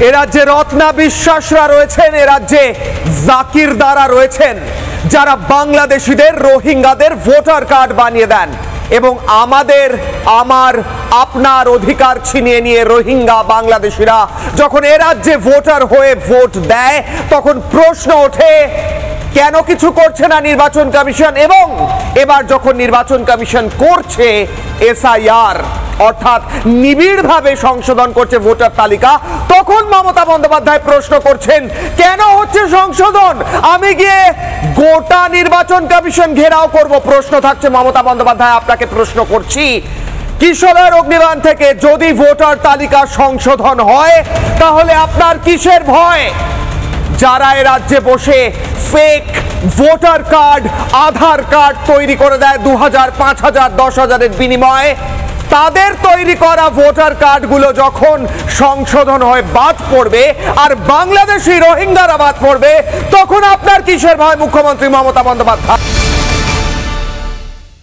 এ রাজ্যে রত্না বিশ্বাসরা রয়েছেন, এ রাজ্যে জাকির দ্বারা রয়েছেন, যারা বাংলাদেশিদের রোহিঙ্গাদের ভোটার কার্ড বানিয়ে দেন এবং আমার আপনার অধিকার ছিনিয়ে নিয়ে রোহিঙ্গা বাংলাদেশিরা যখন এ রাজ্যে ভোটার হয়ে ভোট দেয় তখন প্রশ্ন ওঠে কেন কিছু করছে না নির্বাচন কমিশন। এবং এবার যখন নির্বাচন কমিশন করছে এসআইআর অর্থাৎ নিবিড়ভাবে সংশোধন করছে ভোটার তালিকা, তখন মমতা বন্দ্যোপাধ্যায় প্রশ্ন করছেন কেন হচ্ছে সংশোধন, আমি গিয়ে গোটা নির্বাচন কমিশন ঘেরাও করব। প্রশ্ন থাকছে মমতা বন্দ্যোপাধ্যায় আপনাকে প্রশ্ন করছি, কিশোরের অগ্নিবাণ থেকে যদি ভোটার তালিকা সংশোধন হয় তাহলে আপনার কিসের ভয়? যারা এ রাজ্যে বসে ফেক ভোটার কার্ড আধার কার্ড তৈরি করে দেয় 2000, 5000, 10,000-এর বিনিময়ে, তাদের তৈরি করা ভোটার কার্ডগুলো যখন সংশোধন হয়ে বাদ পড়বে আর বাংলাদেশি রোহিঙ্গারা বাদ পড়বে, তখন আপনার কিসের ভয় মুখ্যমন্ত্রী মমতা বন্দ্যোপাধ্যায়?